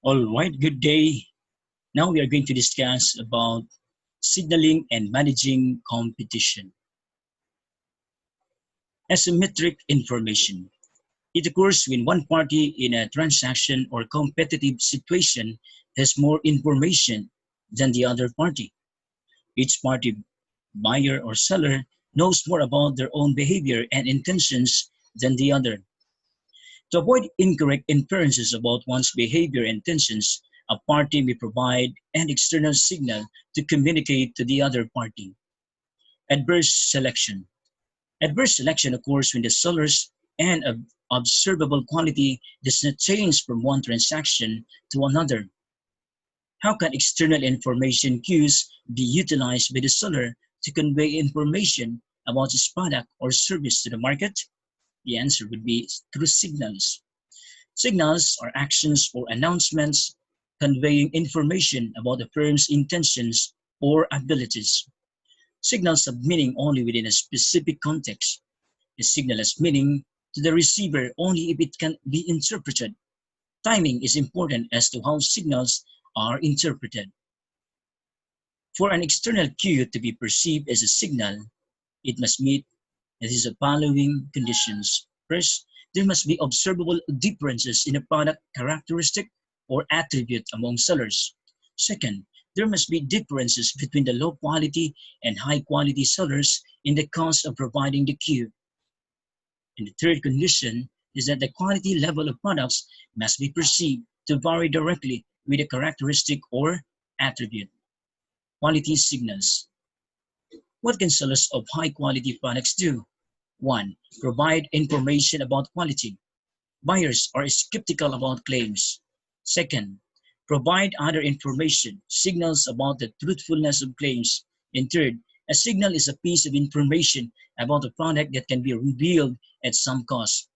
All right, good day. Now we are going to discuss about signaling and managing competition. Asymmetric information. It occurs when one party in a transaction or competitive situation has more information than the other party. Each party, buyer or seller, knows more about their own behavior and intentions than the other. To avoid incorrect inferences about one's behavior and intentions, a party may provide an external signal to communicate to the other party. Adverse selection. Adverse selection occurs when the seller's and observable quality does not change from one transaction to another. How can external information cues be utilized by the seller to convey information about his product or service to the market? The answer would be through signals. Signals are actions or announcements conveying information about the firm's intentions or abilities. Signals have meaning only within a specific context. A signal has meaning to the receiver only if it can be interpreted. Timing is important as to how signals are interpreted. For an external cue to be perceived as a signal, it must meet the following conditions. First, there must be observable differences in a product characteristic or attribute among sellers. Second, there must be differences between the low quality and high quality sellers in the cost of providing the cue. And the third condition is that the quality level of products must be perceived to vary directly with a characteristic or attribute. Quality signals. What can sellers of high quality products do? 1. Provide information about quality. Buyers are skeptical about claims. Second, provide other information, signals about the truthfulness of claims. And third, a signal is a piece of information about a product that can be revealed at some cost.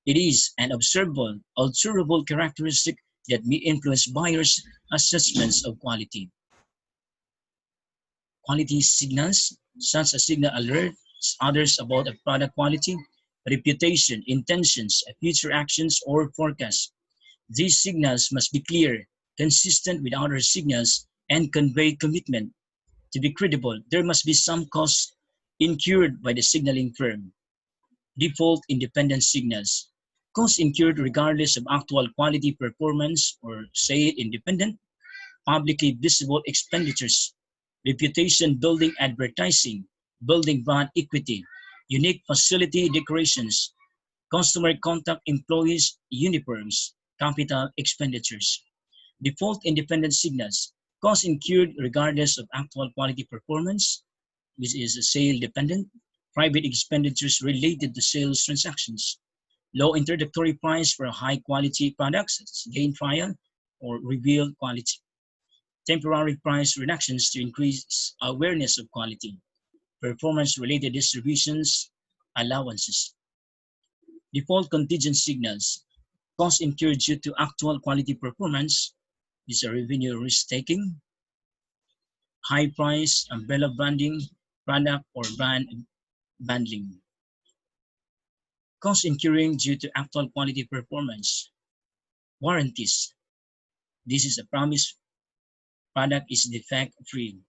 It is an observable, alterable characteristic that may influence buyers' assessments of quality. Quality signals, such as signal alerts others about a product quality, reputation, intentions, future actions, or forecasts. These signals must be clear, consistent with other signals, and convey commitment. To be credible, there must be some cost incurred by the signaling firm. Default independent signals. Costs incurred regardless of actual quality performance or say it independent, publicly visible expenditures, reputation building advertising, building brand equity, unique facility decorations, customer contact employees uniforms, capital expenditures. Default independent signals, costs incurred regardless of actual quality performance, which is sale dependent, private expenditures related to sales transactions, low introductory price for high quality products, such as gain trial or reveal quality, temporary price reductions to increase awareness of quality, performance-related distributions, allowances. Default contingent signals, costs incurred due to actual quality performance, these are revenue risk-taking, high price, umbrella branding, product or brand bundling. Costs incurring due to actual quality performance, warranties. This is a promise product is defect-free.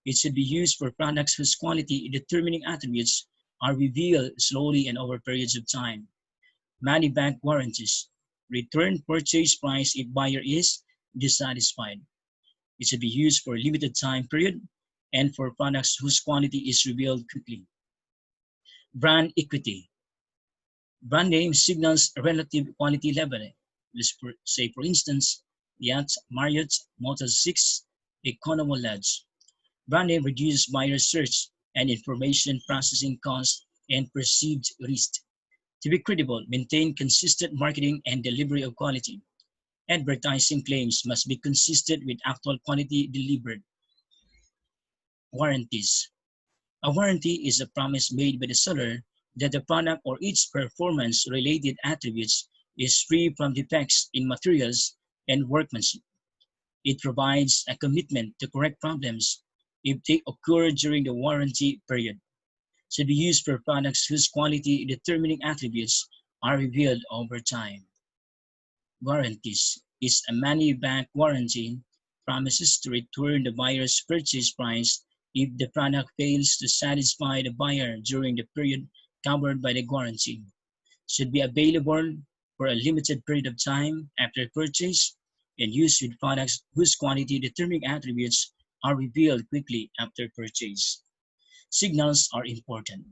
It should be used for products whose quality determining attributes are revealed slowly and over periods of time. Money back warranties. Return purchase price if buyer is dissatisfied. It should be used for a limited time period and for products whose quality is revealed quickly. Brand equity. Brand name signals a relative quality level. Let's say, for instance, Marriott, Motel 6, Economo Lodge. Brand name reduces buyer search and information processing costs and perceived risk. To be credible, maintain consistent marketing and delivery of quality. Advertising claims must be consistent with actual quality delivered. Warranties. A warranty is a promise made by the seller that the product or its performance-related attributes is free from defects in materials and workmanship. It provides a commitment to correct problems if they occur during the warranty period. Should be used for products whose quality determining attributes are revealed over time. Warranties. is a money-back guarantee, promises to return the buyer's purchase price if the product fails to satisfy the buyer during the period covered by the guarantee. Should be available for a limited period of time after purchase and used with products whose quality determining attributes are revealed quickly after purchase. Signals are important.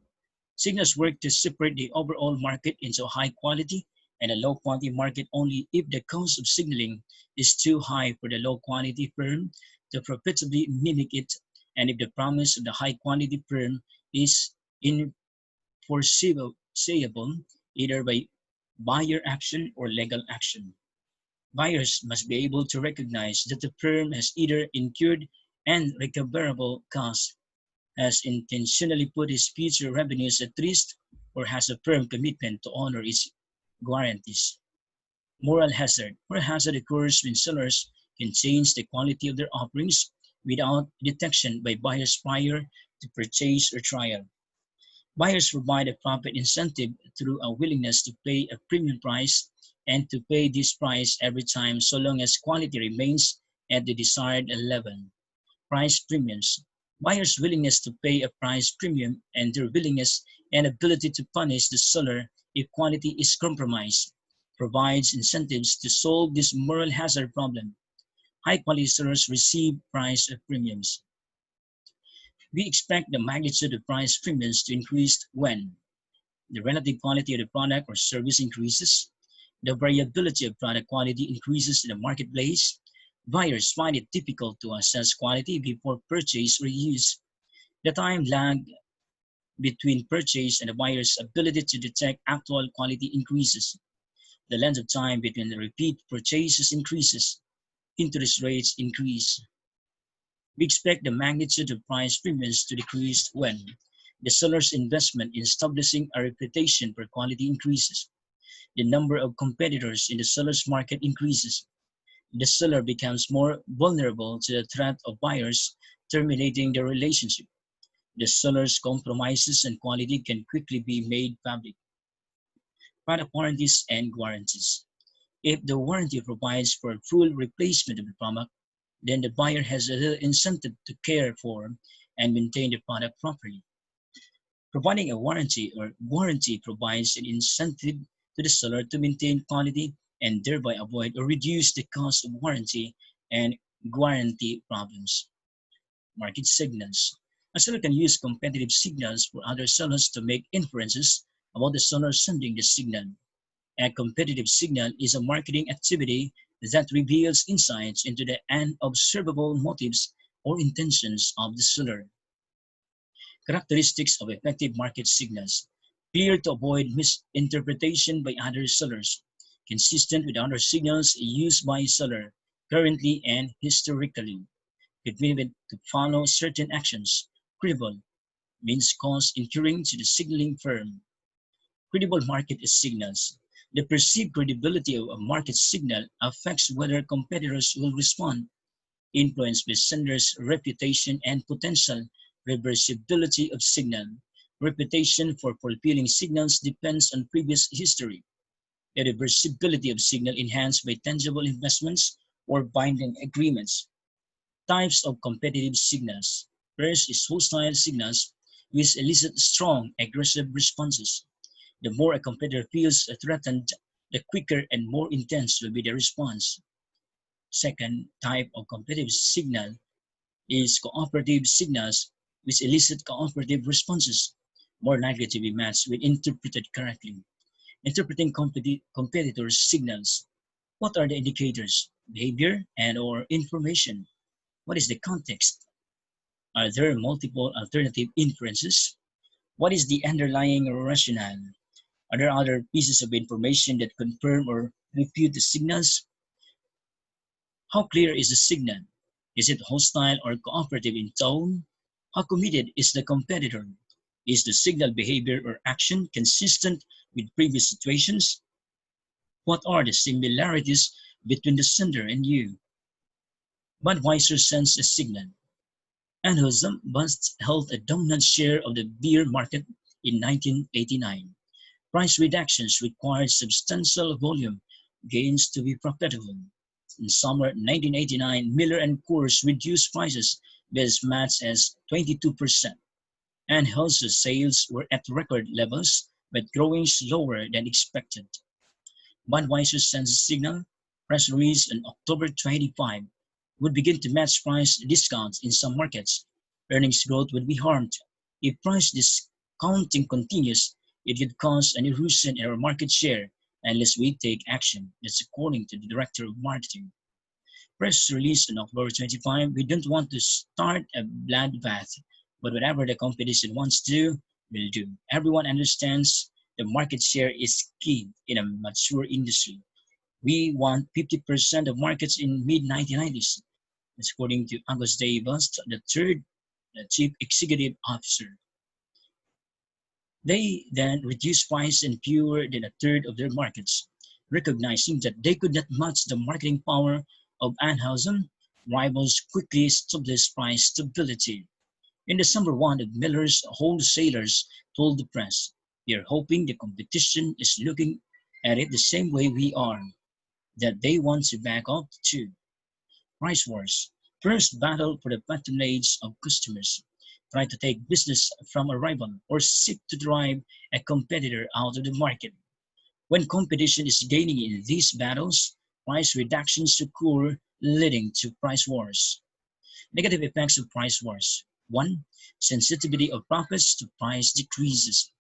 Signals work to separate the overall market into a high quality and a low quality market only if the cost of signaling is too high for the low quality firm to profitably mimic it, and if the promise of the high quality firm is enforceable either by buyer action or legal action. Buyers must be able to recognize that the firm has either incurred unrecoverable costs, has intentionally put its future revenues at risk, or has a firm commitment to honor its guarantees. Moral hazard. Moral hazard occurs when sellers can change the quality of their offerings without detection by buyers prior to purchase or trial. Buyers provide a profit incentive through a willingness to pay a premium price and to pay this price every time so long as quality remains at the desired level. Price premiums. Buyers' willingness to pay a price premium and their willingness and ability to punish the seller if quality is compromised provides incentives to solve this moral hazard problem. High-quality sellers receive price premiums. We expect the magnitude of price premiums to increase when the relative quality of the product or service increases, the variability of product quality increases in the marketplace, buyers find it difficult to assess quality before purchase or use, the time lag between purchase and the buyer's ability to detect actual quality increases, the length of time between the repeat purchases increases, interest rates increase. We expect the magnitude of price premiums to decrease when the seller's investment in establishing a reputation for quality increases, the number of competitors in the seller's market increases, the seller becomes more vulnerable to the threat of buyers terminating the relationship, the seller's compromises and quality can quickly be made public. Product warranties and guarantees. If the warranty provides for full replacement of the product, then the buyer has a little incentive to care for and maintain the product properly. Providing a warranty provides an incentive to the seller to maintain quality and thereby avoid or reduce the cost of warranty and guarantee problems. Market signals. A seller can use competitive signals for other sellers to make inferences about the seller sending the signal. A competitive signal is a marketing activity that reveals insights into the unobservable motives or intentions of the seller. Characteristics of effective market signals. Clear to avoid misinterpretation by other sellers. Consistent with other signals used by seller, currently and historically. Commitment to follow certain actions. Credible means cost incurring to the signaling firm. Credible market signals. The perceived credibility of a market signal affects whether competitors will respond, influenced by sender's reputation and potential reversibility of signal. Reputation for fulfilling signals depends on previous history. The reversibility of signal enhanced by tangible investments or binding agreements. Types of competitive signals. First is hostile signals, which elicit strong, aggressive responses. The more a competitor feels threatened, the quicker and more intense will be the response. Second type of competitive signal is cooperative signals, which elicit cooperative responses, more likely to be matched when interpreted correctly. Interpreting competitors' signals. What are the indicators, behavior, and/or information? What is the context? Are there multiple alternative inferences? What is the underlying rationale? Are there other pieces of information that confirm or refute the signals? How clear is the signal? Is it hostile or cooperative in tone? How committed is the competitor? Is the signal behavior or action consistent with previous situations? What are the similarities between the sender and you? Budweiser sends a signal. Anheuser-Busch held a dominant share of the beer market in 1989. Price reductions required substantial volume gains to be profitable. In summer 1989, Miller and Coors reduced prices by as much as 22%, and Hell's sales were at record levels but growing slower than expected. Budweiser sends a signal, press release on October 25, would begin to match price discounts in some markets. Earnings growth would be harmed. If price discounting continues, it could cause an erosion in our market share unless we take action. That's according to the Director of Marketing. Press release on October 25, we don't want to start a bloodbath, but whatever the competition wants to do, will do. Everyone understands the market share is key in a mature industry. We want 50% of markets in mid-1990s, according to Angus Davis, the third chief executive officer. They then reduced price in fewer than a third of their markets, recognizing that they could not match the marketing power of Anheusen. Rivals quickly established price stability. In December, one of Miller's wholesalers told the press, "We are hoping the competition is looking at it the same way we are, that they want to back off too." Price wars. First battle for the patronage of customers. Try to take business from a rival or seek to drive a competitor out of the market. When competition is gaining in these battles, price reductions occur, leading to price wars. Negative effects of price wars. 1. Sensitivity of profits to price decreases.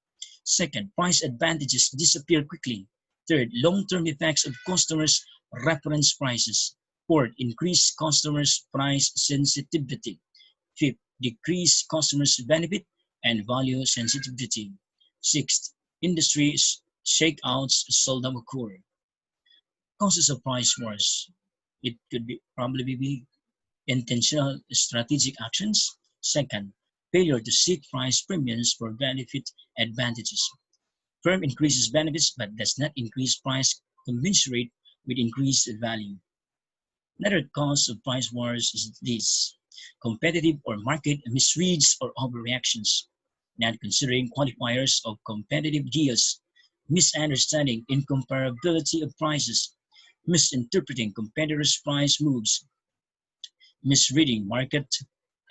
Second, price advantages disappear quickly. Third, long-term effects of customers' reference prices. Fourth, increased customers' price sensitivity. Fifth, decreased customers' benefit and value sensitivity. Sixth, industry shakeouts seldom occur. Causes of price wars. It could be probably be intentional strategic actions. Second, failure to seek price premiums for benefit advantages. Firm increases benefits but does not increase price commensurate with increased value. Another cause of price wars is this: competitive or market misreads or overreactions, not considering qualifiers of competitive deals, misunderstanding incomparability of prices, misinterpreting competitors' price moves, misreading market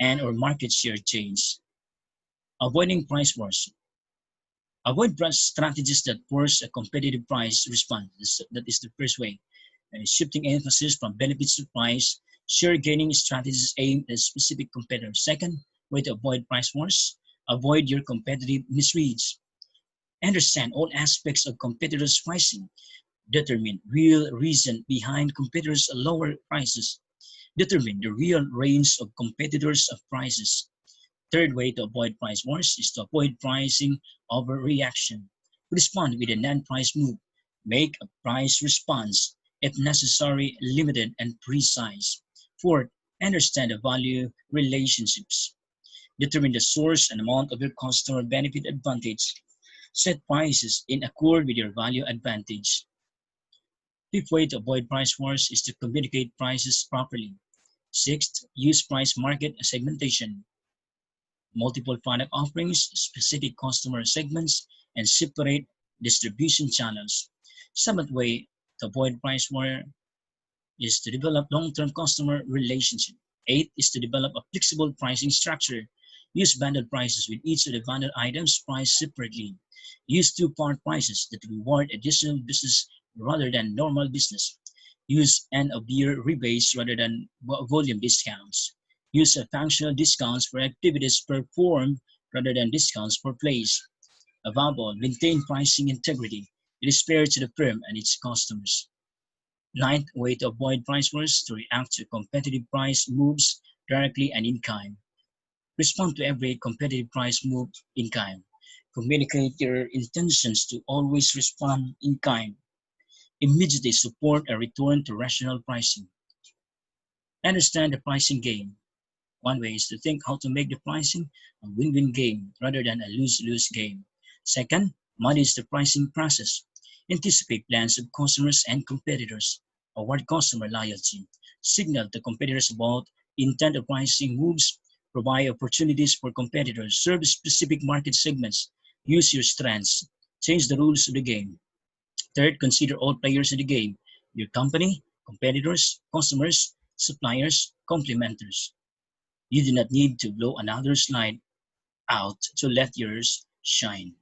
and or market share change. Avoiding price wars. Avoid price strategies that force a competitive price response. That is the first way. Shifting emphasis from benefits to price. Share gaining strategies aimed at specific competitors. Second way to avoid price wars. Avoid your competitive misreads. Understand all aspects of competitors' pricing. Determine real reason behind competitors' lower prices. Determine the real range of competitors' prices. Third way to avoid price wars is to avoid pricing overreaction. Respond with a non-price move. Make a price response, if necessary, limited and precise. Fourth, understand the value relationships. Determine the source and amount of your customer benefit advantage. Set prices in accord with your value advantage. Fifth way to avoid price wars is to communicate prices properly. Sixth, use price market segmentation. Multiple product offerings, specific customer segments, and separate distribution channels. Seventh way to avoid price war is to develop long-term customer relationship. Eighth is to develop a flexible pricing structure. Use bundled prices with each of the bundled items priced separately. Use two-part prices that reward additional business rather than normal business. Use end-of-year rebates rather than volume discounts. Use functional discounts for activities performed rather than discounts for plays. Above all, maintain pricing integrity. It is fair to the firm and its customers. Ninth way to avoid price wars: to react to competitive price moves directly and in kind. Respond to every competitive price move in kind. Communicate your intentions to always respond in kind. Immediately support a return to rational pricing. Understand the pricing game. One way is to think how to make the pricing a win-win game rather than a lose-lose game. Second, manage the pricing process. Anticipate plans of customers and competitors. Award customer loyalty. Signal to competitors about intent of pricing moves. Provide opportunities for competitors. Serve specific market segments. Use your strengths. Change the rules of the game. Third, consider all players in the game: your company, competitors, customers, suppliers, complementers. You do not need to blow another's light out to let yours shine.